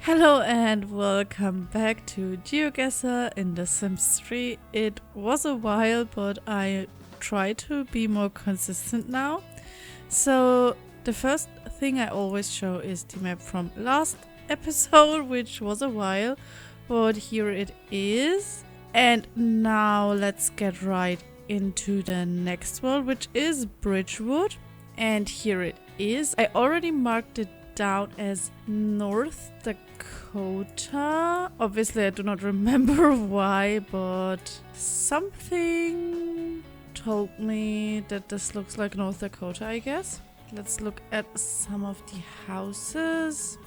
Hello and welcome back to GeoGuessr in The Sims 3. It was a while, but I try to be more consistent now. So the first thing I always show is the map from last episode, which was a while, but here it is. And now let's get right into the next world, which is Bridgewood. And here it is. I already marked it down as North Dakota. Obviously I do not remember why, but something told me that this looks like North Dakota, I guess. Let's look at some of the houses.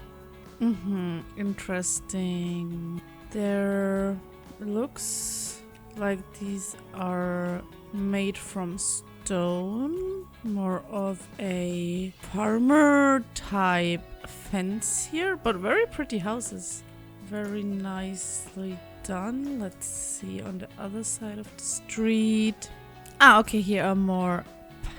Interesting. There looks like these are made from stone, more of a farmer type fence here, but very pretty houses, very nicely done. Let's see on the other side of the street. Okay, here are more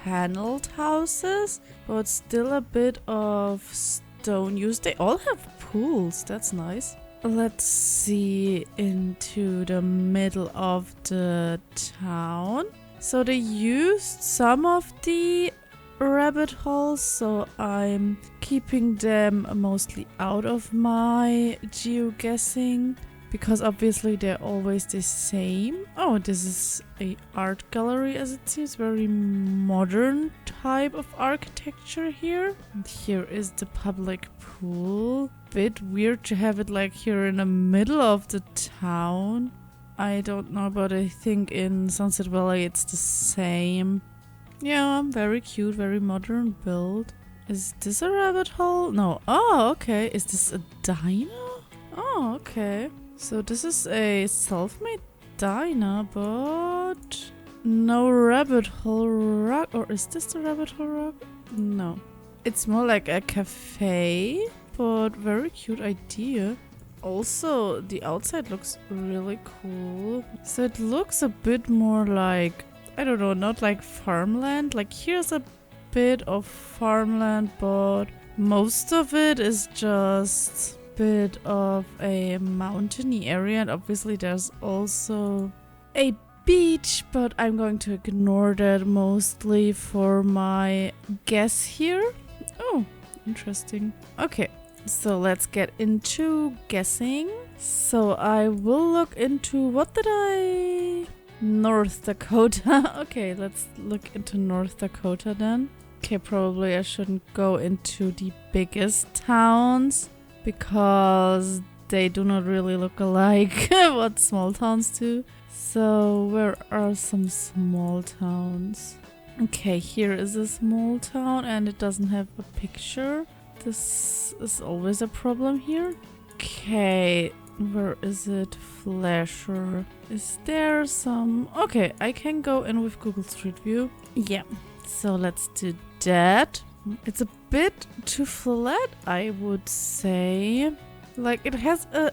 paneled houses, but still a bit of stone use. They all have pools, that's nice. Let's see into the middle of the town. So they used some of the rabbit holes, so I'm keeping them mostly out of my geoguessing because obviously they're always the same. Oh, this is a art gallery, as it seems, very modern type of architecture here. And here is the public pool. Bit weird to have it like here in the middle of the town. I don't know, but I think in Sunset Valley it's the same. Yeah, very cute, very modern build. Is this a rabbit hole? No. Oh, okay. Is this a diner? Oh, okay. So this is a self-made diner, but no rabbit hole rug. Or is this the rabbit hole rug? No. It's more like a cafe, but very cute idea. Also, the outside looks really cool. So it looks a bit more like, I don't know, not like farmland. Like here's a bit of farmland, but most of it is just a bit of a mountainy area. And obviously there's also a beach, but I'm going to ignore that mostly for my guess here. Oh, interesting. Okay. So let's get into guessing. So I will look into, what did I... North Dakota. Okay, let's look into North Dakota then. Okay, probably I shouldn't go into the biggest towns because they do not really look alike what small towns do. So where are some small towns? Okay, here is a small town and it doesn't have a picture. This is always a problem here. Okay, where is it? Flasher. Is there some... Okay, I can go in with Google Street View. Yeah, so let's do that. It's a bit too flat, I would say. Like it has a...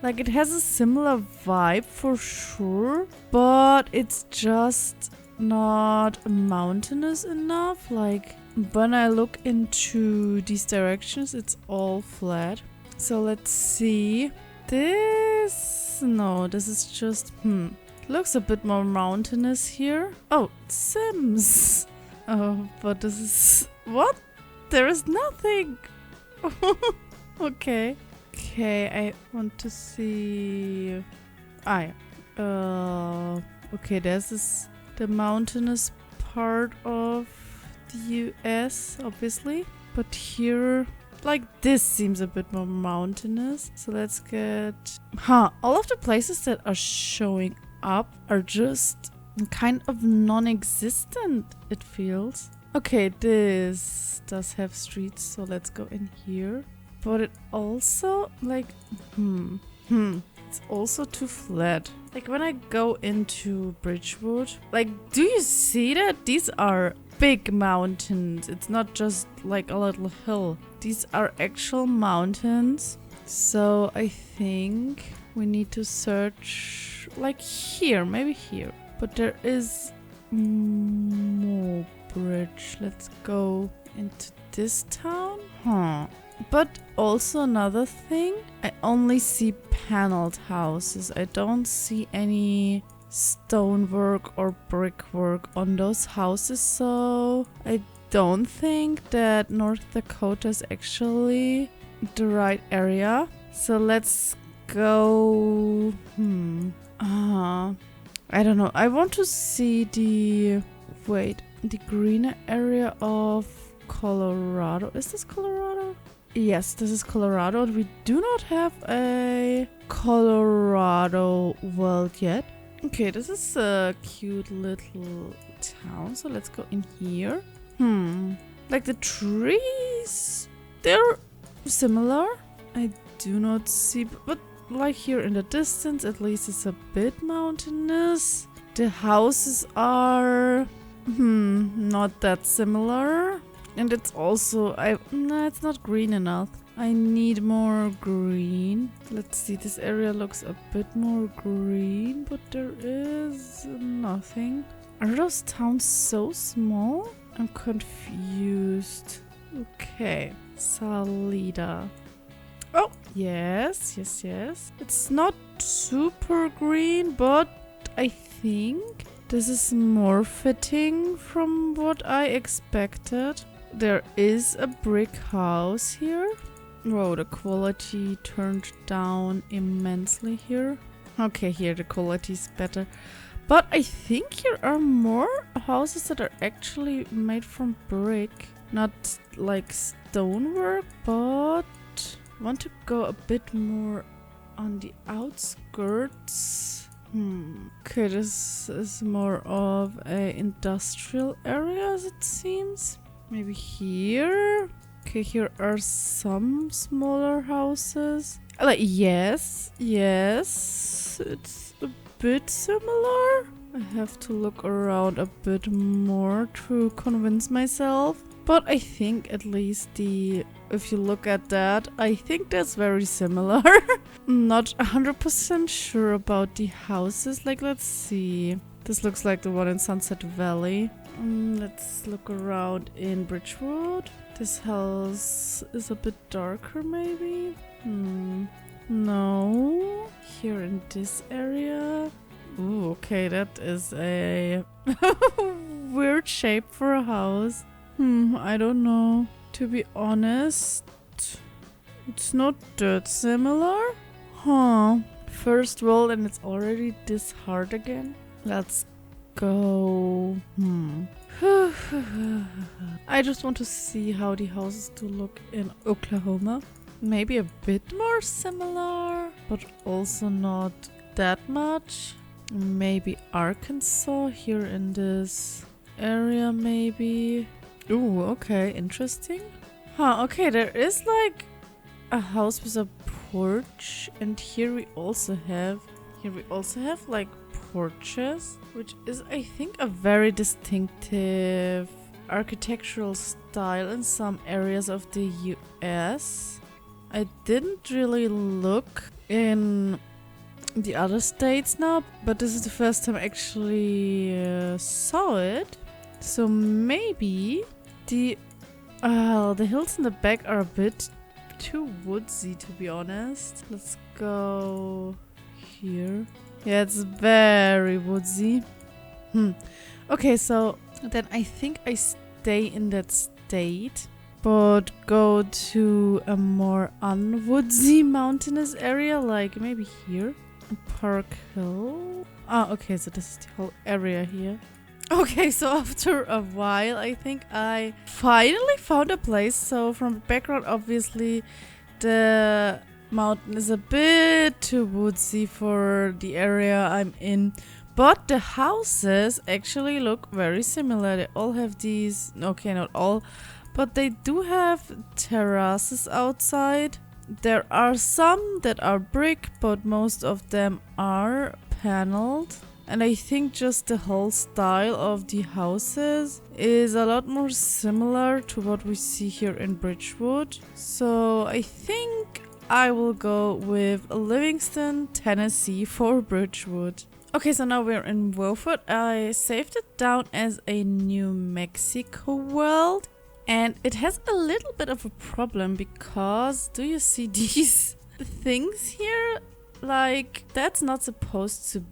Like it has a similar vibe for sure, but it's just not mountainous enough. Like when I look into these directions, it's all flat. So let's see. This... No, this is just... Looks a bit more mountainous here. Oh, Sims. Oh, but this is... What? There is nothing. Okay. Okay, I want to see... Okay, this is the mountainous part of the US, obviously. But here, like this seems a bit more mountainous. So let's get... all of the places that are showing up are just kind of non-existent, it feels. Okay, this does have streets, so let's go in here. But it also, like, it's also too flat. Like when I go into Bridgewood, like, do you see that? These are big mountains. It's not just like a little hill. These are actual mountains. So I think we need to search like here, maybe here. But there is more bridge. Let's go into this town. Huh. But also another thing, I only see paneled houses. I don't see any stonework or brickwork on those houses, so I don't think that North Dakota is actually the right area. So let's go... I don't know. I want to see the greener area of Colorado. Is this Colorado? Yes, this is Colorado. We do not have a Colorado world yet. Okay, this is a cute little town. So let's go in here. Like the trees, they're similar. I do not see, but like here in the distance, at least it's a bit mountainous. The houses are not that similar. And it's also, it's not green enough. I need more green. Let's see, this area looks a bit more green, but there is nothing. Are those towns so small? I'm confused. Okay, Salida. Oh, yes. It's not super green, but I think this is more fitting from what I expected. There is a brick house here. Whoa, the quality turned down immensely here. Okay, here the quality is better. But I think here are more houses that are actually made from brick. Not like stonework, but I want to go a bit more on the outskirts. Okay, this is more of an industrial area, as it seems. Maybe here. Okay, here are some smaller houses. Like, yes, it's a bit similar. I have to look around a bit more to convince myself. But I think at least if you look at that, I think that's very similar. Not 100% sure about the houses. Like, let's see. This looks like the one in Sunset Valley. Let's look around in Bridgewood. This house is a bit darker, maybe? No. Here in this area. Ooh, okay, that is a weird shape for a house. I don't know. To be honest, it's not that similar. First world and it's already this hard again. Let's go. I just want to see how the houses do look in Oklahoma. Maybe a bit more similar, but also not that much. Maybe Arkansas here in this area, maybe. Ooh, okay, interesting. Okay, there is like a house with a porch, and here we also have like porches, which is, I think, a very distinctive architectural style in some areas of the US. I didn't really look in the other states now, but this is the first time I actually saw it. So maybe the hills in the back are a bit too woodsy, to be honest. Let's go here. Yeah, it's very woodsy. Okay, so then I think I stay in that state, but go to a more unwoodsy mountainous area, like maybe here. Park Hill. Okay, so this is the whole area here. Okay, so after a while, I think I finally found a place. So from the background, obviously, the mountain is a bit too woodsy for the area I'm in. But the houses actually look very similar. They all have these, okay, not all, but they do have terraces outside. There are some that are brick, but most of them are paneled. And I think just the whole style of the houses is a lot more similar to what we see here in Bridgewood. So I think I will go with Livingston, Tennessee for Bridgewood. Okay, so now we're in Woeford. I saved it down as a New Mexico world. And it has a little bit of a problem because do you see these things here? Like, that's not supposed to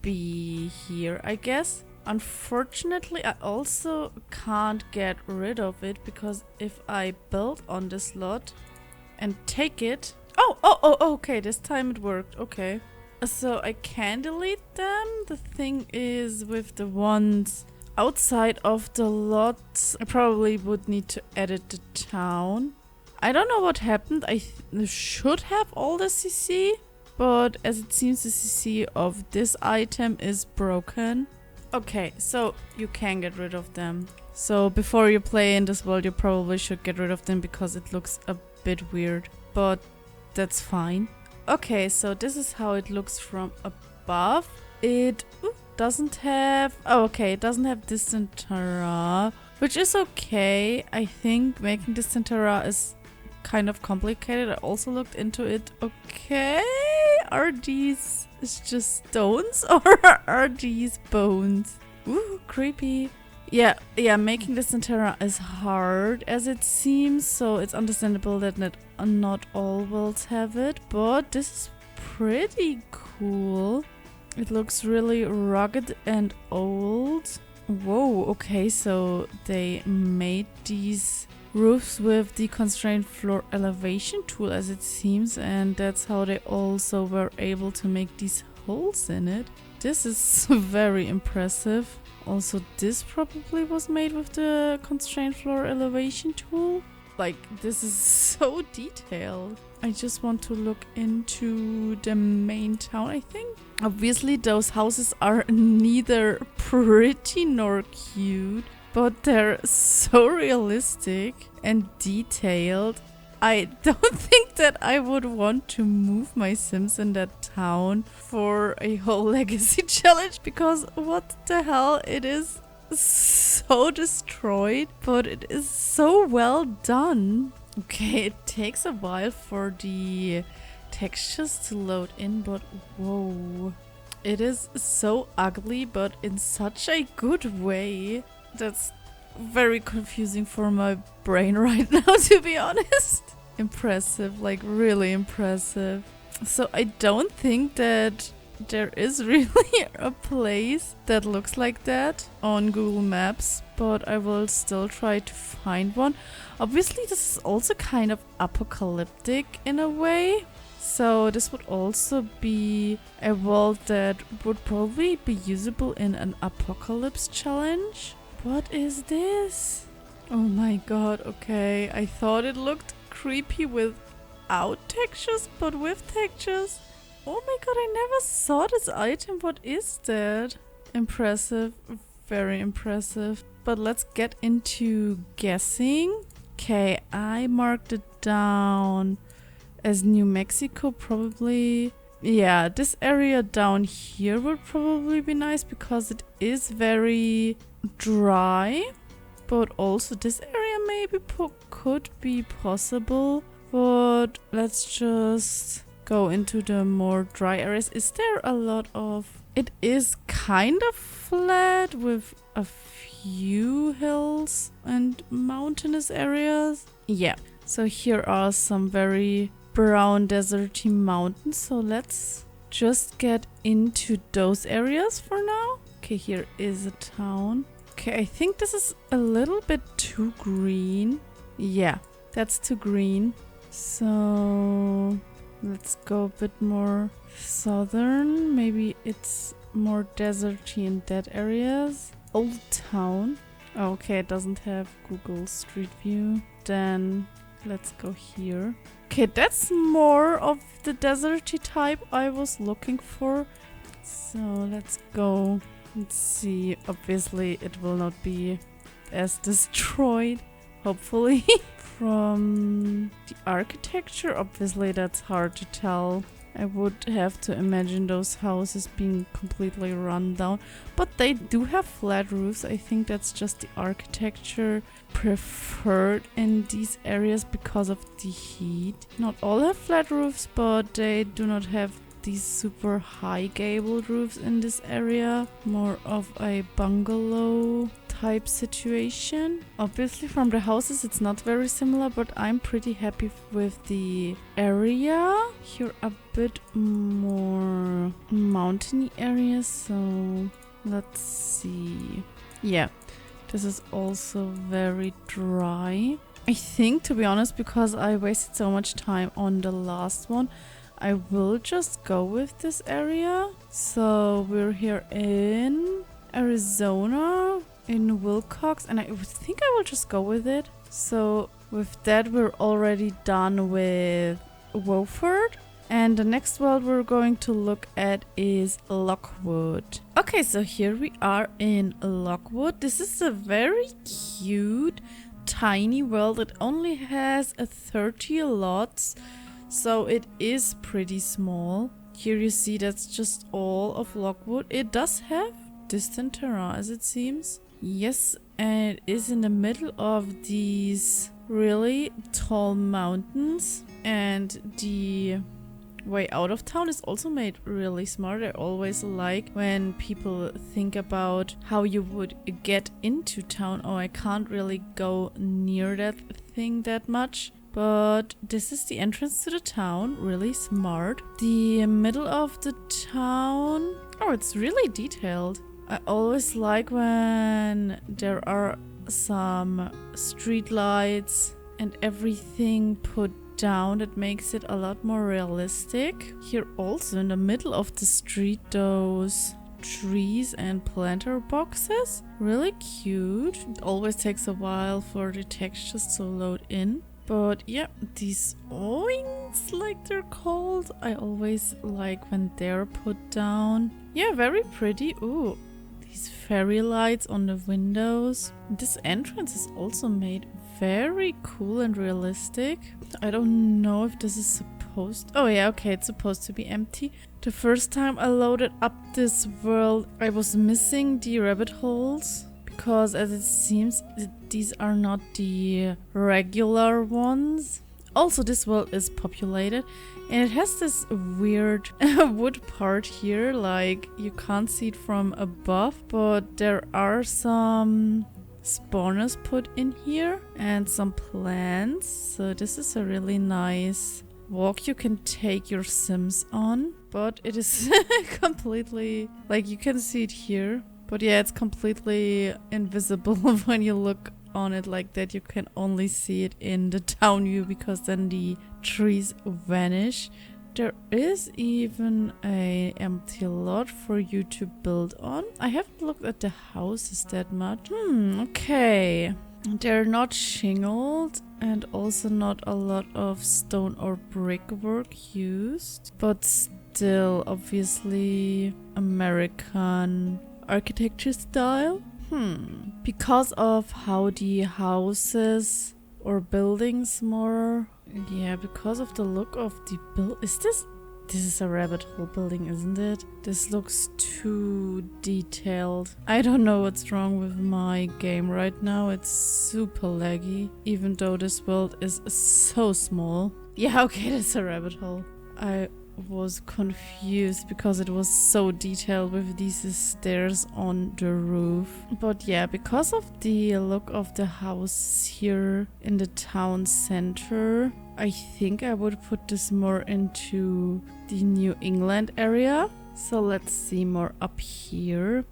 be here, I guess. Unfortunately, I also can't get rid of it because if I build on this lot and take it... Oh, okay, this time it worked, okay. So I can delete them. The thing is with the ones outside of the lot, I probably would need to edit the town. I don't know what happened. I should have all the CC, but as it seems the CC of this item is broken. Okay, so you can get rid of them. So before you play in this world, you probably should get rid of them because it looks a bit weird, but that's fine. Okay, so this is how it looks from above. It doesn't have... Oh, okay, it doesn't have distant terra, which is okay. I think making distant terra is kind of complicated. I also looked into it. Okay, are these just stones or are these bones? Ooh, creepy. Yeah, making distant terra is hard as it seems, so it's understandable that not all worlds have it, but this is pretty cool. It looks really rugged and old. Whoa, okay, so they made these roofs with the constrained floor elevation tool as it seems, and that's how they also were able to make these holes in it. This is very impressive. Also, this probably was made with the constrained floor elevation tool. Like, this is so detailed. I just want to look into the main town, I think. Obviously, those houses are neither pretty nor cute, but they're so realistic and detailed. I don't think that I would want to move my Sims in that town for a whole legacy challenge because what the hell, it is so destroyed, but it is so well done. Okay, it takes a while for the textures to load in, but whoa. It is so ugly, but in such a good way. That's very confusing for my brain right now, to be honest. Impressive, like really impressive. So I don't think that there is really a place that looks like that on Google Maps, but I will still try to find one. Obviously, this is also kind of apocalyptic in a way. So this would also be a world that would probably be usable in an apocalypse challenge. What is this? Oh my god, okay. I thought it looked creepy without textures, but with textures. Oh my god, I never saw this item. What is that? Impressive. Very impressive. But let's get into guessing. Okay, I marked it down as New Mexico, probably. Yeah, this area down here would probably be nice because it is very dry. But also this area maybe could be possible. But let's just go into the more dry areas. Is there a lot of... It is kind of flat with a few hills and mountainous areas. Yeah, so here are some very brown deserty mountains. So let's just get into those areas for now. Okay, here is a town. Okay, I think this is a little bit too green. Yeah, that's too green. So let's go a bit more southern. Maybe it's more deserty in that areas. Old Town. Okay, it doesn't have Google Street View. Then let's go here. Okay, that's more of the deserty type I was looking for. So let's go. Let's see. Obviously, it will not be as destroyed. Hopefully. From the architecture, obviously that's hard to tell. I would have to imagine those houses being completely run down. But they do have flat roofs. I think that's just the architecture preferred in these areas because of the heat. Not all have flat roofs, but they do not have these super high gabled roofs in this area. More of a bungalow type situation. Obviously from the houses it's not very similar, but I'm pretty happy with the area. Here a bit more mountainy areas, so let's see. Yeah, this is also very dry. I think, to be honest, because I wasted so much time on the last one, I will just go with this area. So we're here in Arizona, in Wilcox, and I think I will just go with it. So with that, we're already done with Woeford. And the next world we're going to look at is Lockwood. Okay, so here we are in Lockwood. This is a very cute tiny world. It only has 30 lots, so it is pretty small. Here you see that's just all of Lockwood. It does have distant terrain, as it seems. Yes, and it is in the middle of these really tall mountains, and the way out of town is also made really smart. I always like when people think about how you would get into town. Oh, I can't really go near that thing that much. But this is the entrance to the town. Really smart. The middle of the town. Oh, it's really detailed. I always like when there are some street lights and everything put down. That makes it a lot more realistic. Here also in the middle of the street, those trees and planter boxes. Really cute. It always takes a while for the textures to load in. But yeah, these awnings, like they're called, I always like when they're put down. Yeah, very pretty. Ooh, these fairy lights on the windows. This entrance is also made very cool and realistic. I don't know if this is supposed... Oh yeah, okay, it's supposed to be empty. The first time I loaded up this world, I was missing the rabbit holes. Because as it seems, these are not the regular ones. Also, this world is populated. And it has this weird wood part here. Like, you can't see it from above. But there are some spawners put in here and some plants, so this is a really nice walk you can take your Sims on, but it is completely, like, you can see it here, but yeah, it's completely invisible when you look on it like that. You can only see it in the town view because then the trees vanish. There is even an empty lot for you to build on. I haven't looked at the houses that much. Okay. They're not shingled and also not a lot of stone or brickwork used. But still, obviously, American architecture style. Because of how the houses or buildings more... Yeah, because of the look of the build... This is a rabbit hole building, isn't it? This looks too detailed. I don't know what's wrong with my game right now. It's super laggy, even though this world is so small. Yeah, okay, that's a rabbit hole. I was confused because it was so detailed with these stairs on the roof. But yeah, because of the look of the house here in the town center, I think I would put this more into the New England area. So let's see more up here.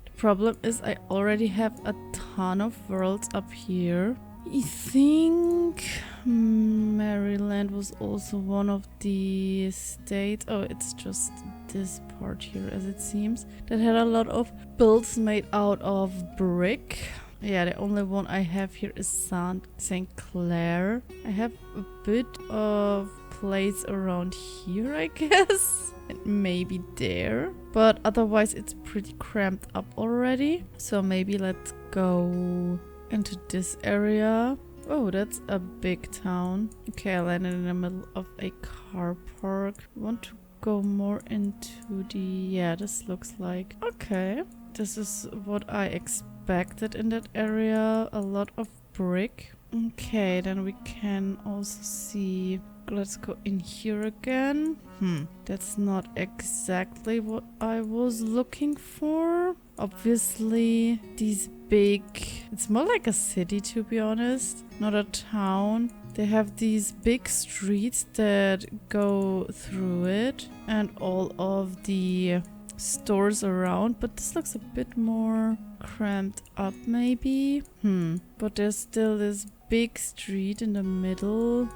The problem is I already have a ton of worlds up here. I think Maryland was also one of the states. Oh, it's just this part here, as it seems, that had a lot of builds made out of brick. Yeah, the only one I have here is St. Clair. I have a bit of place around here, I guess. And maybe there. But otherwise, it's pretty cramped up already. So maybe let's go into this area. Oh, that's a big town. Okay, I landed in the middle of a car park. I want to go more into the... Yeah, this looks like... Okay. This is what I expected in that area. A lot of brick. Okay, then we can also see. Let's go in here again. That's not exactly what I was looking for. Obviously, these big... It's more like a city, to be honest, not a town. They have these big streets that go through it and all of the stores around, but this looks a bit more cramped up maybe. But there's still this big street in the middle.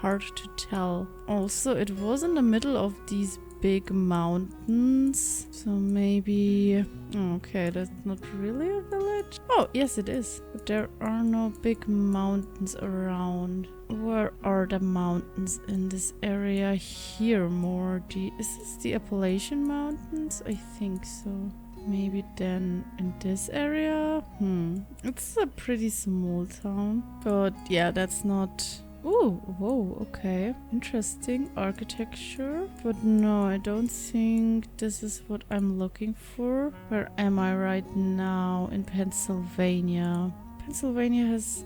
Hard to tell. Also, it was in the middle of these big mountains, so maybe... Okay, that's not really a village. Oh, yes it is, but there are no big mountains around. Where are the mountains in this area here more? Is this the Appalachian Mountains? I think so. Maybe then in this area? It's a pretty small town, but yeah, that's not... Oh, whoa, okay. Interesting architecture. But no, I don't think this is what I'm looking for. Where am I right now? In Pennsylvania. Pennsylvania is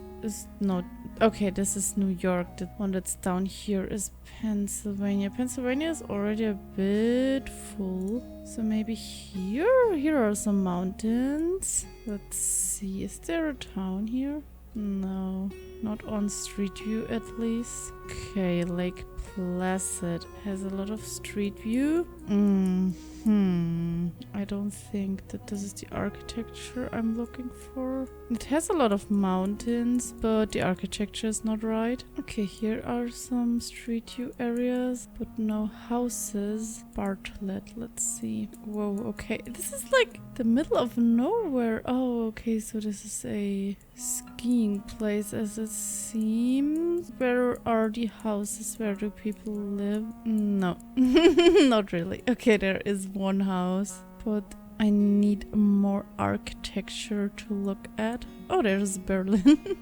not... Okay, this is New York. The one that's down here is Pennsylvania. Pennsylvania is already a bit full. So maybe here? Here are some mountains. Let's see. Is there a town here? No, not on Street View at least. Okay, Lake Placid has a lot of Street View. I don't think that this is the architecture I'm looking for. It has a lot of mountains, but the architecture is not right. Okay, here are some Street View areas, but no houses. Bartlett, let's see. Whoa, okay. This is like the middle of nowhere. Oh, okay, so this is a skiing place as it seems. Where are the houses? Where do people live? No, not really. Okay, there is one house, but I need more architecture to look at. Oh, there's Berlin.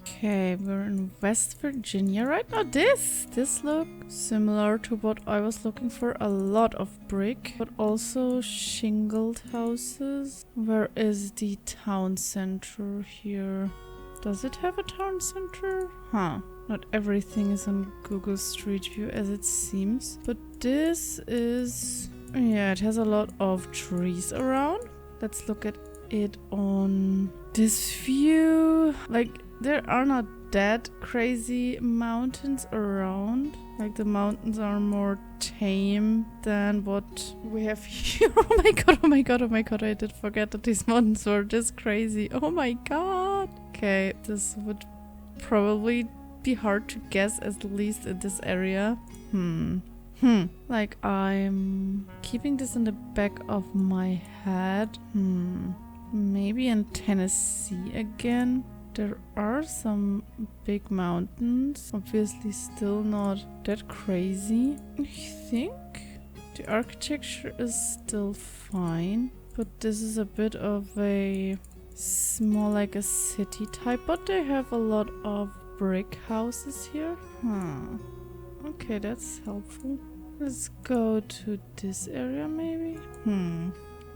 Okay, we're in West Virginia right now. This looks similar to what I was looking for. A lot of brick, but also shingled houses. Where is the town center here? Does it have a town center? Not everything is on Google Street View as it seems. But this is... Yeah, it has a lot of trees around. Let's look at it on this view. Like, there are not that crazy mountains around. Like, the mountains are more tame than what we have here. Oh my god, oh my god, oh my god. I did forget that these mountains were this crazy. Oh my god. Okay, this would probably be hard to guess, at least in this area. Like, I'm keeping this in the back of my head. Maybe in Tennessee again. There are some big mountains. Obviously still not that crazy. I think the architecture is still fine. But this is a bit of a... more like a city type. But they have a lot of brick houses here. Okay, that's helpful. Let's go to this area maybe.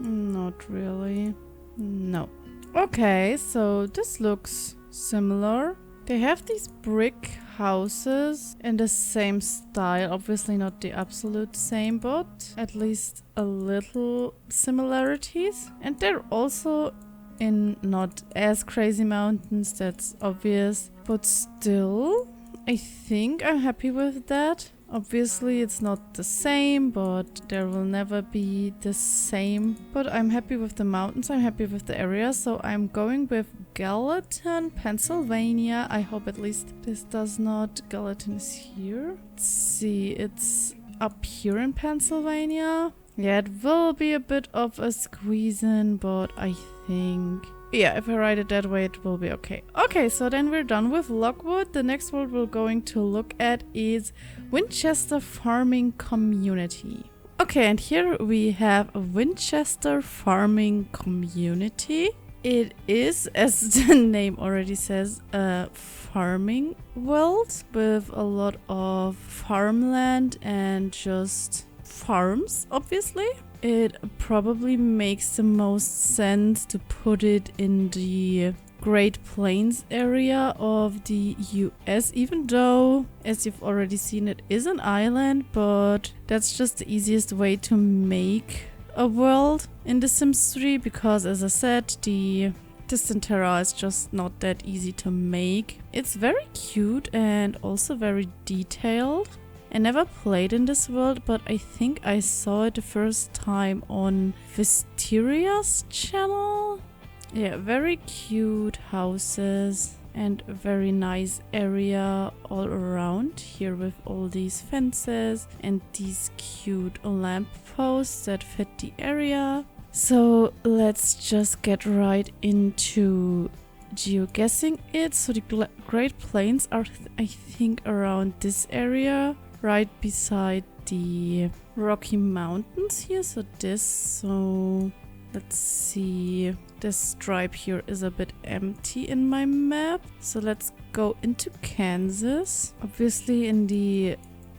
Not really. No. Okay, so this looks similar. They have these brick houses in the same style. Obviously not the absolute same, but at least a little similarities. And they're also in not as crazy mountains, that's obvious. But still, I think I'm happy with that. Obviously it's not the same, but there will never be the same. But I'm happy with the mountains, I'm happy with the area, so I'm going with Gallatin, Pennsylvania. I hope at least this does not... Gallatin is here. Let's see, it's up here in Pennsylvania. Yeah, it will be a bit of a squeeze in, but I think... Yeah, if I write it that way, it will be okay. Okay, so then we're done with Lockwood. The next one we're going to look at is Winchester Farming Community. Okay, and here we have a Winchester Farming Community. It is, as the name already says, a farming world with a lot of farmland and just farms, obviously. It probably makes the most sense to put it in the Great Plains area of the US, even though, as you've already seen, it is an island, but that's just the easiest way to make a world in The Sims 3 because, as I said, the distant terra is just not that easy to make. It's very cute and also very detailed. I never played in this world, but I think I saw it the first time on Visteria's channel. Yeah, very cute houses and a very nice area all around here with all these fences and these cute lamp posts that fit the area. So let's just get right into geoguessing it. So the Great Plains are, I think, around this area, right beside the Rocky Mountains here. So let's see. This stripe here is a bit empty in my map. So let's go into Kansas. Obviously in the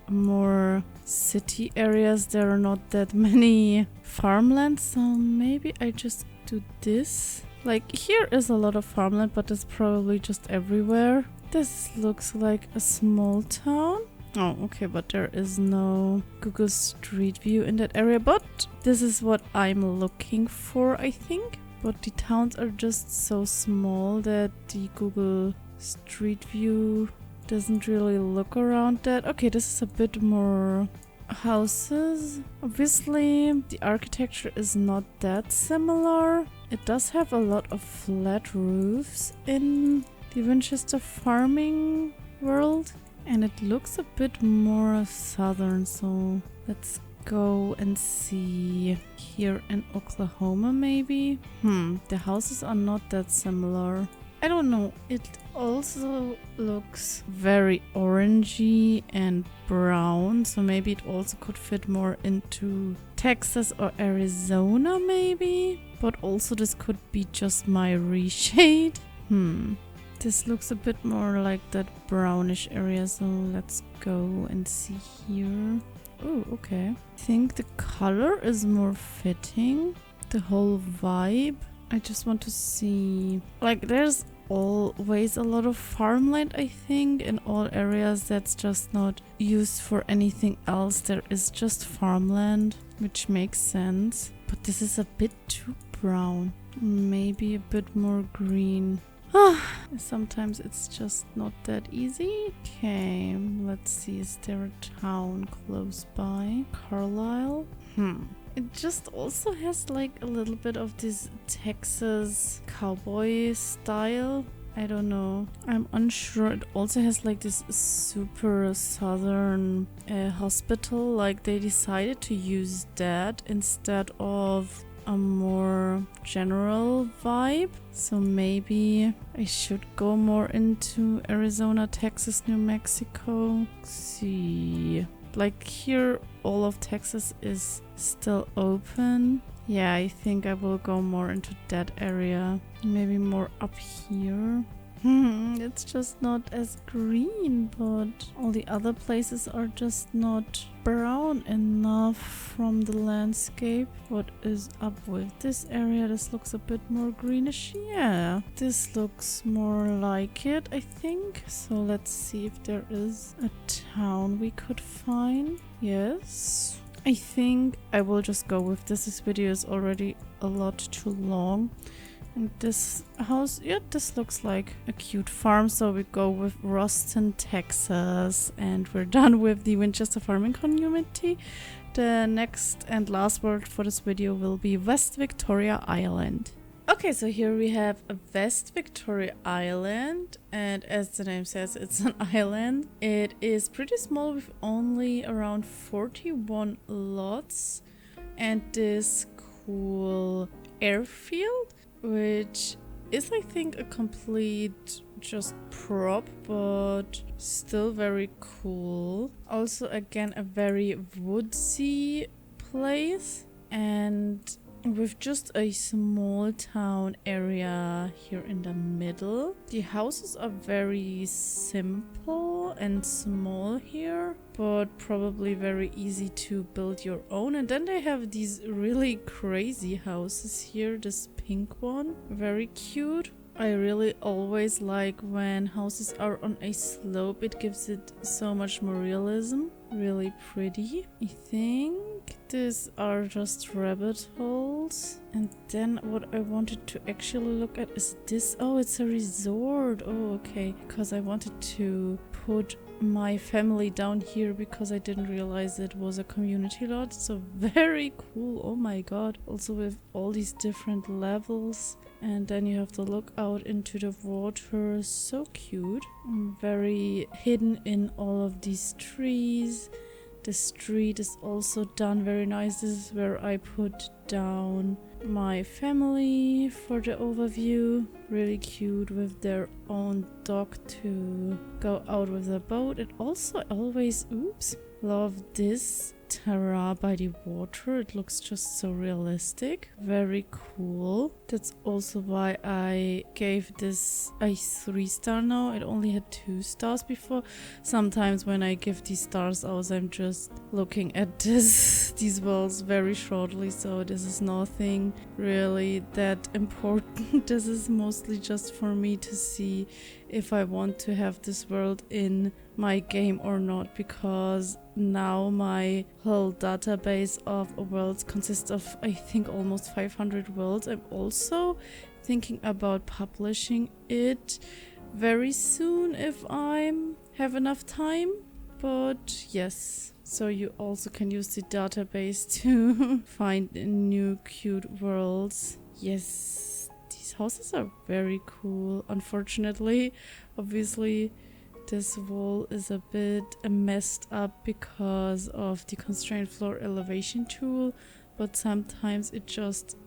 more city areas there are not that many farmlands, so maybe I just do this. Like here is a lot of farmland, but it's probably just everywhere. This looks like a small town. Oh, okay, but there is no Google Street View in that area, but this is what I'm looking for, I think. But the towns are just so small that the Google Street View doesn't really look around that. Okay, this is a bit more houses. Obviously, the architecture is not that similar. It does have a lot of flat roofs in the Winchester farming world. And it looks a bit more southern, so let's go and see here in Oklahoma maybe. The houses are not that similar. I don't know, it also looks very orangey and brown, so maybe it also could fit more into Texas or Arizona maybe. But also this could be just my reshade. This looks a bit more like that brownish area, so let's go and see here. Oh, okay. I think the color is more fitting. The whole vibe. I just want to see... Like, there's always a lot of farmland, I think, in all areas that's just not used for anything else. There is just farmland, which makes sense. But this is a bit too brown. Maybe a bit more green. Sometimes it's just not that easy. Okay, let's see. Is there a town close by? Carlisle? It just also has like a little bit of this Texas cowboy style. I don't know. I'm unsure. It also has like this super southern hospital. Like they decided to use that instead of a more general vibe. So maybe I should go more into Arizona, Texas, New Mexico. Let's see. Like here, all of Texas is still open. Yeah, I think I will go more into that area. Maybe more up here. It's just not as green, but all the other places are just not brown enough from the landscape. What is up with this area? This looks a bit more greenish. Yeah, this looks more like it, I think. So let's see if there is a town we could find. Yes. I think I will just go with this. This video is already a lot too long. And this house, yeah, this looks like a cute farm, so we go with Ruston, Texas, and we're done with the Winchester farming community. The next and last word for this video will be West Victoria Island. Okay, so here we have a West Victoria Island, and as the name says, it's an island. It is pretty small with only around 41 lots and this cool airfield, which is, I think, a complete just prop, but still very cool. Also, again, a very woodsy place, and with just a small town area here in the middle. The houses are very simple and small here, but probably very easy to build your own. And then they have these really crazy houses here. This pink one, very cute. I really always like when houses are on a slope. It gives it so much more realism. Really pretty. I think these are just rabbit holes. And then what I wanted to actually look at is this. Oh, it's a resort. Oh, okay. Because I wanted to put my family down here because I didn't realize it was a community lot. So very cool. Oh my god. Also with all these different levels. And then you have to look out into the water. So cute. Very hidden in all of these trees. The street is also done very nice. This is where I put down my family for the overview. Really cute with their own dock to go out with the boat. And also always, oops, love this terra by the water. It looks just so realistic. Very cool. That's also why I gave this a 3-star now. It only had 2 stars before. Sometimes when I give these stars out, I'm just looking at these worlds very shortly, so this is nothing really that important. This is mostly just for me to see if I want to have this world in my game or not, because now my whole database of worlds consists of, I think, almost 500 worlds. I'm also thinking about publishing it very soon if I have enough time, but yes. So you also can use the database to find new cute worlds. Yes, these houses are very cool. Unfortunately, obviously, this wall is a bit messed up because of the constraint floor elevation tool, but sometimes it just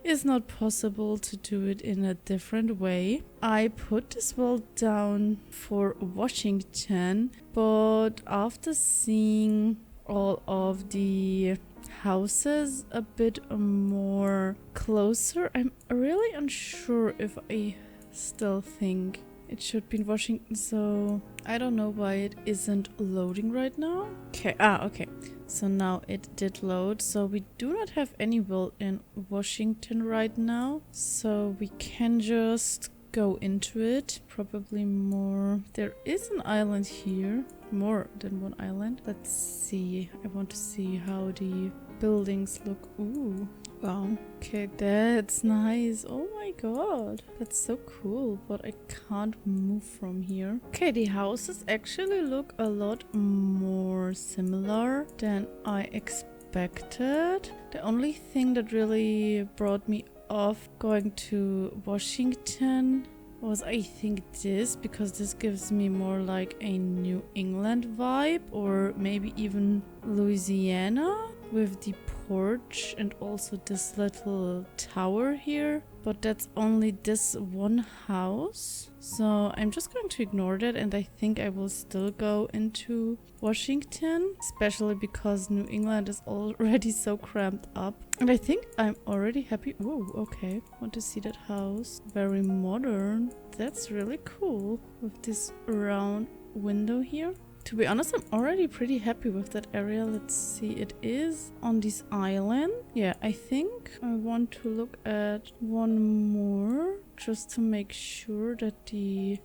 is not possible to do it in a different way. I put this wall down for Washington, but after seeing all of the houses a bit more closer, I'm really unsure if I still think it should be in Washington, so I don't know why it isn't loading right now. Okay, okay. So now it did load. So we do not have any world in Washington right now. So we can just go into it. Probably more. There is an island here. More than one island. Let's see. I want to see how the buildings look. Ooh. Wow. Okay, that's nice. Oh my god. That's so cool, but I can't move from here. Okay, the houses actually look a lot more similar than I expected. The only thing that really brought me off going to Washington was, I think, this, because this gives me more like a New England vibe, or maybe even Louisiana, with the porch and also this little tower here. But that's only this one house, so I'm just going to ignore that, and I think I will still go into Washington, especially because New England is already so cramped up. And I think I'm already happy. Whoa, okay. Want to see that house. Very modern. That's really cool with this round window here. To be honest, I'm already pretty happy with that area. Let's see, it is on this island. Yeah, I think I want to look at one more just to make sure that the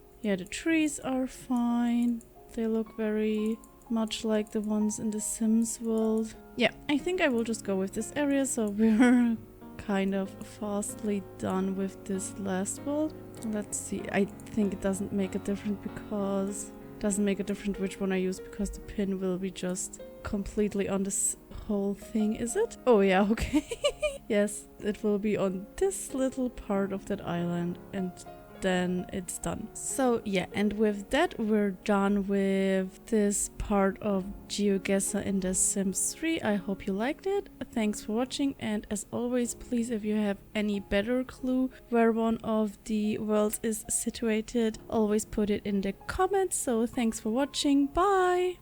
trees are fine. They look very much like the ones in the Sims world. Yeah, I think I will just go with this area, so we're kind of fastly done with this last world. Let's see, I think it doesn't make a difference which one I use, because the pin will be just completely on this whole thing, is it? Oh yeah, okay. Yes, it will be on this little part of that island, and then it's done. So yeah, and with that we're done with this part of GeoGuessr in The Sims 3. I hope you liked it. Thanks for watching, and as always, please, if you have any better clue where one of the worlds is situated, always put it in the comments. So thanks for watching. Bye!